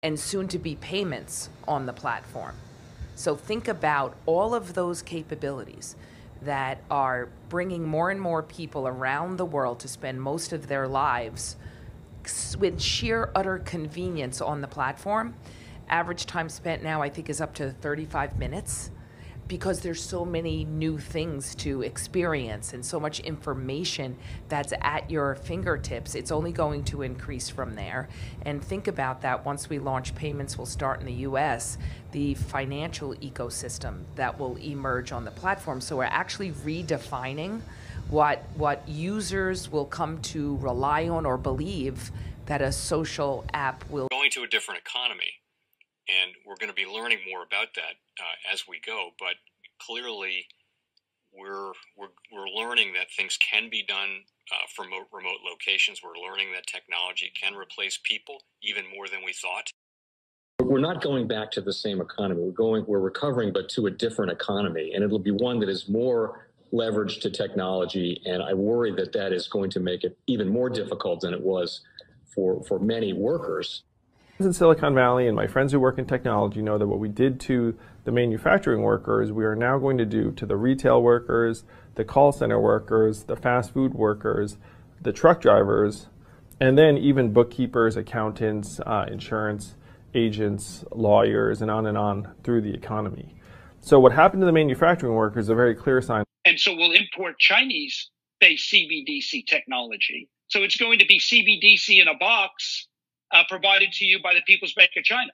and soon to be payments on the platform. So think about all of those capabilities that are bringing more and more people around the world to spend most of their lives with sheer utter convenience on the platform. Average time spent now, I think, is up to 35 minutes because there's so many new things to experience and so much information that's at your fingertips. It's only going to increase from there. And think about that once we launch payments, we'll start in the US, the financial ecosystem that will emerge on the platform. So we're actually redefining what users will come to rely on or believe that a social app will. Going to a different economy. And we're going to be learning more about that as we go. But clearly, we're learning that things can be done from remote locations. We're learning that technology can replace people even more than we thought. We're not going back to the same economy. We're recovering, but to a different economy, and it'll be one that is more leveraged to technology. And I worry that that is going to make it even more difficult than it was for many workers. In Silicon Valley, and my friends who work in technology know that what we did to the manufacturing workers, we are now going to do to the retail workers, the call center workers, the fast food workers, the truck drivers, and then even bookkeepers, accountants, insurance agents, lawyers, and on through the economy. So what happened to the manufacturing workers is a very clear sign. And so we'll import Chinese-based CBDC technology. So it's going to be CBDC in a box, provided to you by the People's Bank of China.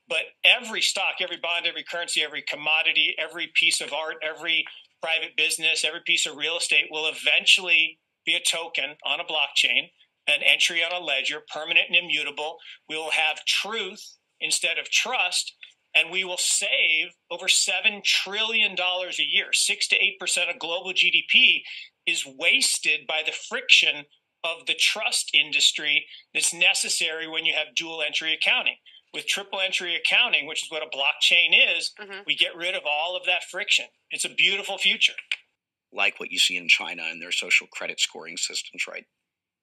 But every stock, every bond, every currency, every commodity, every piece of art, every private business, every piece of real estate will eventually be a token on a blockchain, an entry on a ledger, permanent and immutable. We will have truth instead of trust, and we will save over $7 trillion a year. 6 to 8% of global GDP is wasted by the friction of the trust industry that's necessary when you have dual entry accounting. With triple entry accounting, which is what a blockchain is, we get rid of all of that friction. It's a beautiful future. Like what you see in China and their social credit scoring systems, right?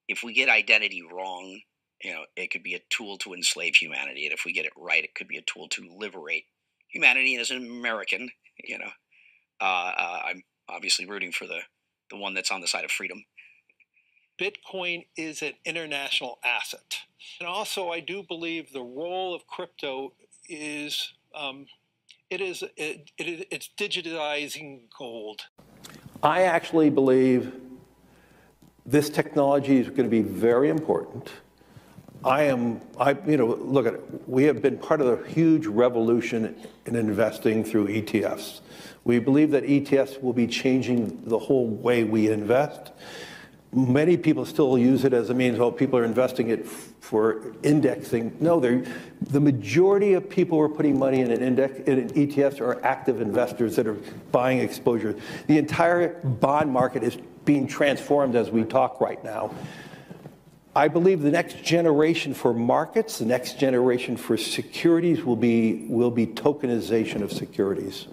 If we get identity wrong, it could be a tool to enslave humanity. And if we get it right, it could be a tool to liberate humanity. And as an American, I'm obviously rooting for the one that's on the side of freedom. Bitcoin is an international asset. And also, I do believe the role of crypto is, it's digitizing gold. I actually believe this technology is going to be very important. Look at it. We have been part of a huge revolution in investing through ETFs. We believe that ETFs will be changing the whole way we invest. Many people still use it as a means, people are investing it for indexing. No, the majority of people who are putting money in in ETFs are active investors that are buying exposure. The entire bond market is being transformed as we talk right now. I believe the next generation for markets, the next generation for securities will be tokenization of securities.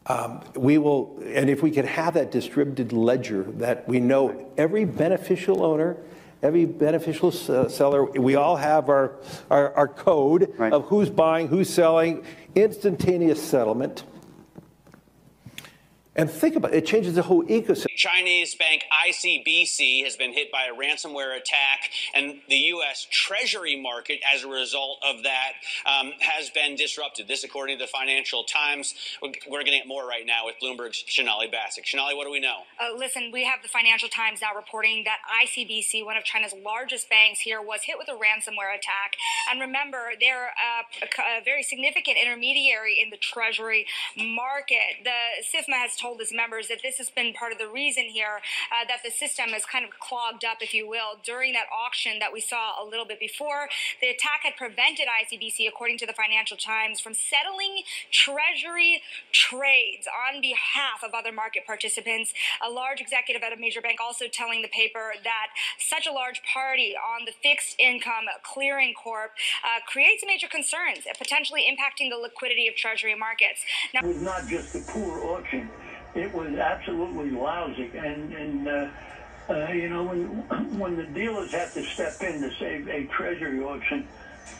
And if we could have that distributed ledger that we know every beneficial owner, every beneficial seller, we all have our code of who's buying, who's selling, instantaneous settlement. And think about it, it changes the whole ecosystem. Chinese bank ICBC has been hit by a ransomware attack, and the U.S. Treasury market, as a result of that, has been disrupted. This, according to the Financial Times. We're getting it more right now with Bloomberg's Sonali Basak. Sonali, what do we know? Listen, we have the Financial Times now reporting that ICBC, one of China's largest banks here, was hit with a ransomware attack. And remember, they're a very significant intermediary in the Treasury market. The SIFMA has told its members that this has been part of the reason here that the system is kind of clogged up, if you will, during that auction that we saw a little bit before. The attack had prevented ICBC, according to the Financial Times, from settling Treasury trades on behalf of other market participants. A large executive at a major bank also telling the paper that such a large party on the fixed income clearing corp creates major concerns, potentially impacting the liquidity of Treasury markets. Now, it was not just a poor auction. It was absolutely lousy, and when the dealers have to step in to save a Treasury auction,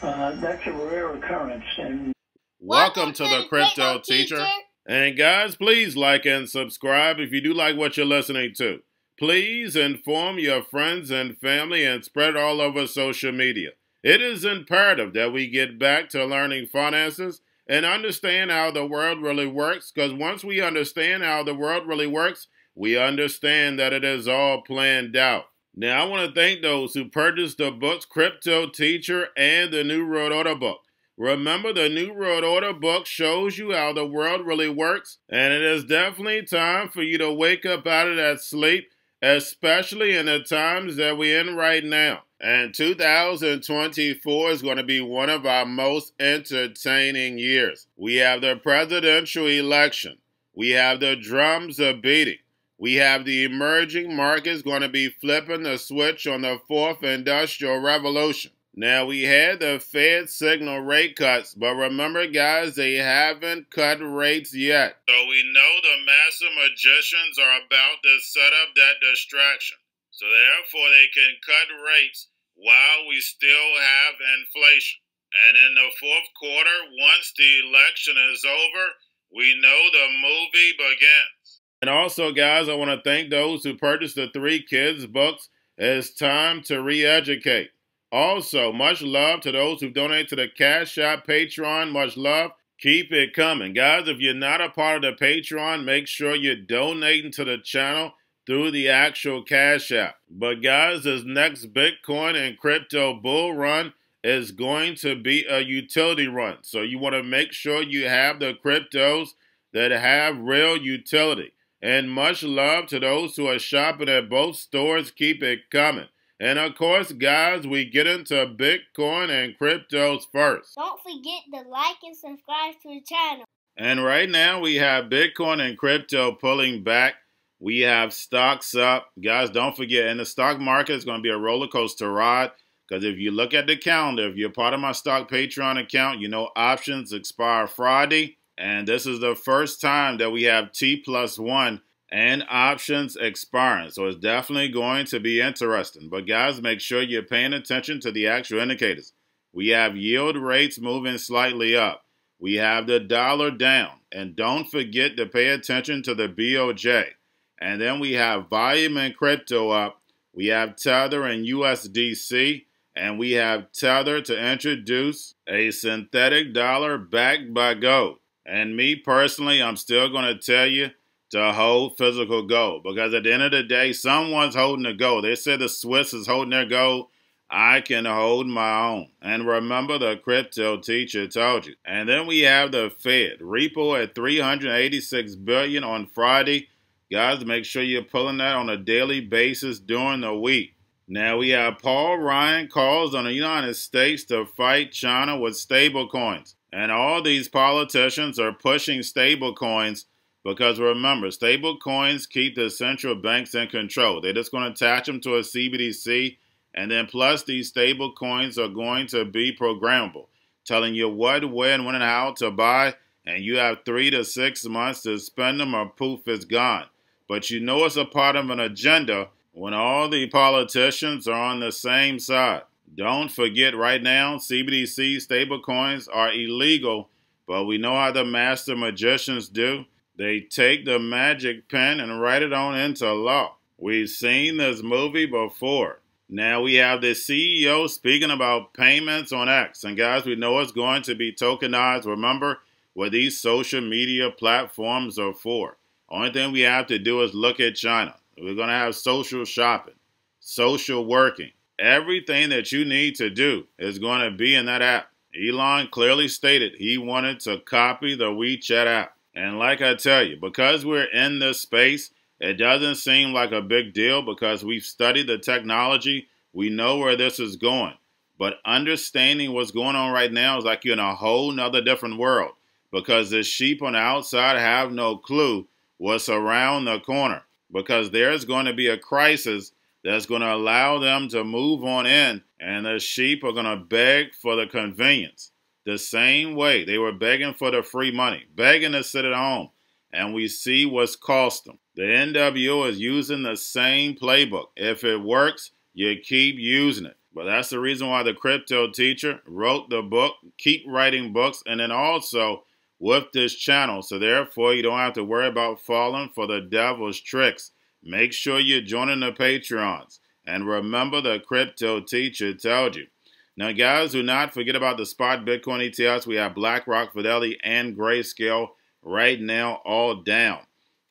That's a rare occurrence. And welcome to the Crypto Teacher. And guys, please like and subscribe if you do like what you're listening to. Please inform your friends and family and spread it all over social media. It is imperative that we get back to learning finances and understand how the world really works, because once we understand how the world really works, we understand that it is all planned out. Now, I want to thank those who purchased the books Cryptoteacher and the New World Order book. Remember, the New World Order book shows you how the world really works, and it is definitely time for you to wake up out of that sleep, especially in the times that we're in right now. And 2024 is going to be one of our most entertaining years. We have the presidential election. We have the drums are beating. We have the emerging markets going to be flipping the switch on the fourth industrial revolution. Now, we had the Fed signal rate cuts, but remember, guys, they haven't cut rates yet. So we know the master magicians are about to set up that distraction. So therefore, they can cut rates while we still have inflation. And in the fourth quarter, once the election is over, we know the movie begins. And also, guys, I want to thank those who purchased the 3 Kids books. It's time to re-educate. Also, much love to those who donate to the Cash App, Patreon. Much love. Keep it coming. Guys, if you're not a part of the Patreon, make sure you're donating to the channel through the actual Cash App. But guys, this next Bitcoin and crypto bull run is going to be a utility run. So you want to make sure you have the cryptos that have real utility. And much love to those who are shopping at both stores. Keep it coming. And of course, guys, we get into Bitcoin and cryptos first. Don't forget to like and subscribe to the channel. And right now we have Bitcoin and crypto pulling back. We have stocks up. Guys, don't forget, in the stock market, it's going to be a roller coaster ride. Because if you look at the calendar, if you're part of my stock Patreon account, you know options expire Friday. And this is the first time that we have T+1 and options expiring. So it's definitely going to be interesting. But guys, make sure you're paying attention to the actual indicators. We have yield rates moving slightly up. We have the dollar down. And don't forget to pay attention to the BOJ. And then we have volume and crypto up. We have Tether and USDC. And we have Tether to introduce a synthetic dollar backed by gold. And me personally, I'm still going to tell you to hold physical gold. Because at the end of the day, someone's holding the gold. They said the Swiss is holding their gold. I can hold my own. And remember, the crypto teacher told you. And then we have the Fed. Repo at $386 billion on Friday. Guys, make sure you're pulling that on a daily basis during the week. Now we have Paul Ryan calls on the United States to fight China with stablecoins. And all these politicians are pushing stablecoins because remember, stablecoins keep the central banks in control. They're just going to attach them to a CBDC. And then plus these stablecoins are going to be programmable, telling you what, when, and how to buy. And you have 3 to 6 months to spend them or poof, it's gone. But you know it's a part of an agenda when all the politicians are on the same side. Don't forget right now, CBDC stablecoins are illegal, but we know how the master magicians do. They take the magic pen and write it on into law. We've seen this movie before. Now we have the CEO speaking about payments on X. And guys, we know it's going to be tokenized. Remember what these social media platforms are for. Only thing we have to do is look at China. We're going to have social shopping, social working. Everything that you need to do is going to be in that app. Elon clearly stated he wanted to copy the WeChat app. And like I tell you, because we're in this space, it doesn't seem like a big deal because we've studied the technology. We know where this is going. But understanding what's going on right now is like you're in a whole nother different world because the sheep on the outside have no clue what's around the corner because there's going to be a crisis that's going to allow them to move on in, and the sheep are going to beg for the convenience. The same way they were begging for the free money, begging to sit at home, and we see what's cost them. The NWO is using the same playbook. If it works, you keep using it. But that's the reason why the Crypto Teacher wrote the book, keep writing books, and then also with this channel. So therefore, you don't have to worry about falling for the devil's tricks. Make sure you're joining the Patreons. And remember, the Crypto Teacher told you. Now, guys, do not forget about the spot Bitcoin ETFs. We have BlackRock, Fidelity, and Grayscale right now all down.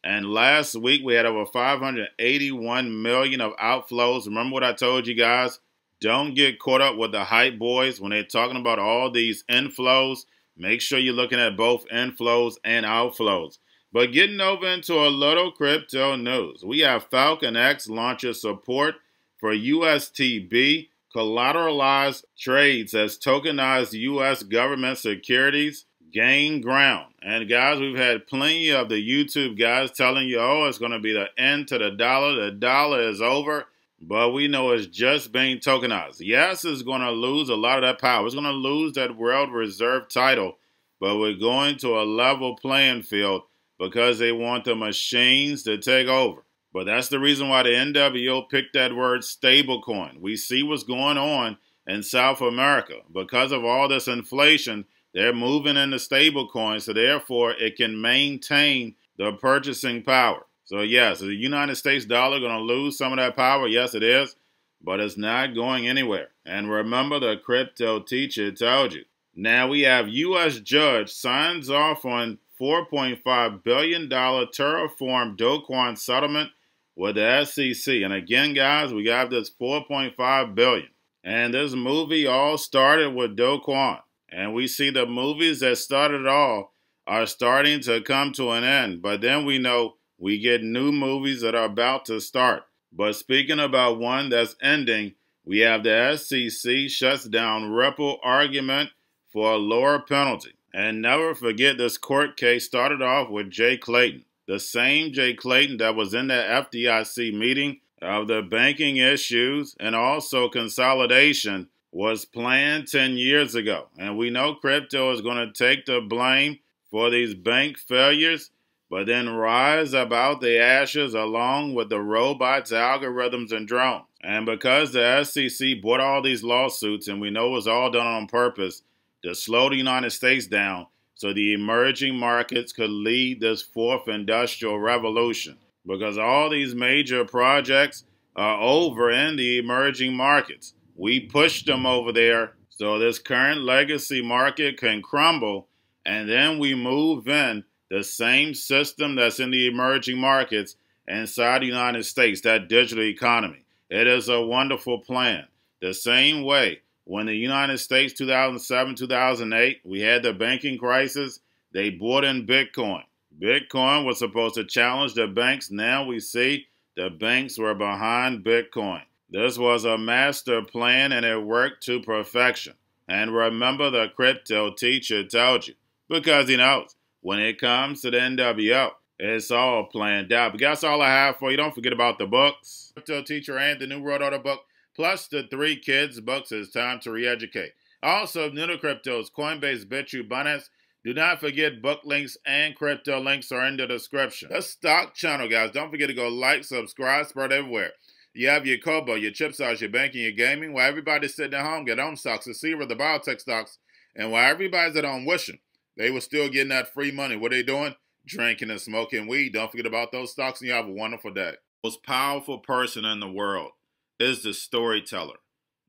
And last week, we had over 581 million of outflows. Remember what I told you guys? Don't get caught up with the hype boys when they're talking about all these inflows. Make sure you're looking at both inflows and outflows. But getting over into a little crypto news, we have Falcon X launches support for USTB collateralized trades as tokenized U.S. government securities gain ground. And guys, we've had plenty of the YouTube guys telling you, oh, it's going to be the end to the dollar. The dollar is over. But we know it's just being tokenized. Yes, it's going to lose a lot of that power. It's going to lose that world reserve title. But we're going to a level playing field because they want the machines to take over. But that's the reason why the NWO picked that word stablecoin. We see what's going on in South America. Because of all this inflation, they're moving into stablecoins. So therefore, it can maintain the purchasing power. So yes, is the United States dollar going to lose some of that power? Yes, it is. But it's not going anywhere. And remember, the Crypto Teacher told you. Now we have U.S. judge signs off on $4.5 billion Terraform Doquan settlement with the SEC. And again, guys, we got this $4.5 billion. And this movie all started with Doquan. And we see the movies that started it all are starting to come to an end. But then we know we get new movies that are about to start. But speaking about one that's ending, we have the SEC shuts down Ripple argument for a lower penalty. And never forget, this court case started off with Jay Clayton. The same Jay Clayton that was in the FDIC meeting of the banking issues and also consolidation was planned 10 years ago. And we know crypto is going to take the blame for these bank failures, but then rise up out the ashes along with the robots, algorithms, and drones. And because the SEC brought all these lawsuits, and we know it was all done on purpose to slow the United States down so the emerging markets could lead this fourth industrial revolution. Because all these major projects are over in the emerging markets. We pushed them over there so this current legacy market can crumble, and then we move in the same system that's in the emerging markets inside the United States, that digital economy. It is a wonderful plan. The same way when the United States, 2007, 2008, we had the banking crisis, they bought in Bitcoin. Bitcoin was supposed to challenge the banks. Now we see the banks were behind Bitcoin. This was a master plan and it worked to perfection. And remember, the Crypto Teacher told you, because he knows when it comes to the NWO, it's all planned out. But that's all I have for you. Don't forget about the books, Crypto Teacher and the New World Order book, plus the 3 kids books. It's time to re-educate. Also, new to cryptos, Coinbase, Bitrue, Binance. Do not forget book links and crypto links are in the description. The stock channel, guys. Don't forget to go like, subscribe, spread everywhere. You have your Kobo, your chip stocks, your banking, your gaming. While everybody's sitting at home, get home stocks, the Seaver, the biotech stocks. And while everybody's at home wishing they were still getting that free money, what are they doing? Drinking and smoking weed. Don't forget about those stocks, and you have a wonderful day. The most powerful person in the world is the storyteller.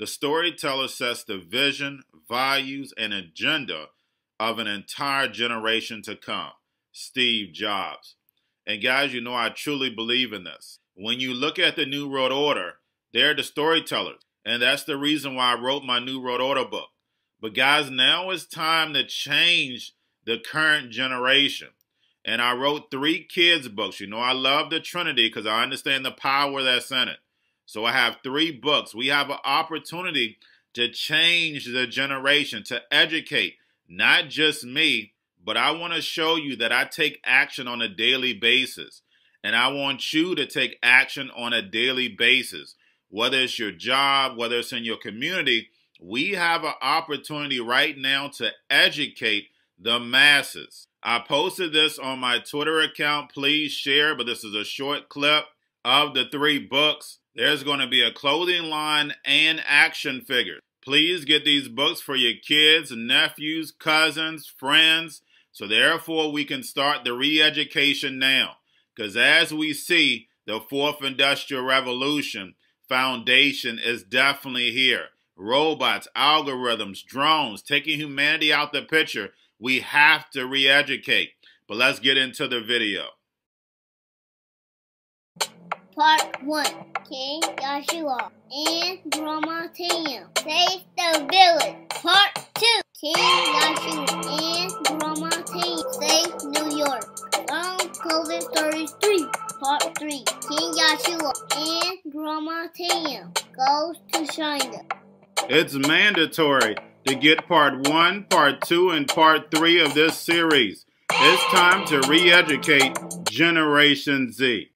The storyteller sets the vision, values, and agenda of an entire generation to come. Steve Jobs. And guys, you know I truly believe in this. When you look at the New World Order, they're the storytellers. And that's the reason why I wrote my New World Order book. But guys, now it's time to change the current generation. And I wrote 3 kids books. You know I love the Trinity because I understand the power that's in it. So I have 3 books. We have an opportunity to change the generation, to educate, not just me, but I want to show you that I take action on a daily basis. And I want you to take action on a daily basis. Whether it's your job, whether it's in your community, we have an opportunity right now to educate the masses. I posted this on my Twitter account. Please share, but this is a short clip of the 3 books. There's going to be a clothing line and action figures. Please get these books for your kids, nephews, cousins, friends, so therefore we can start the re-education now. Because as we see, the fourth industrial revolution foundation is definitely here. Robots, algorithms, drones, taking humanity out the picture. We have to re-educate. But let's get into the video. Part 1. King Joshua and Grandma Tam save the village. Part 2. King Joshua and Grandma Tam save New York from COVID stories 3. Part 3. King Joshua and Grandma Tam goes to China. It's mandatory to get part 1, part 2, and part 3 of this series. It's time to re-educate Generation Z.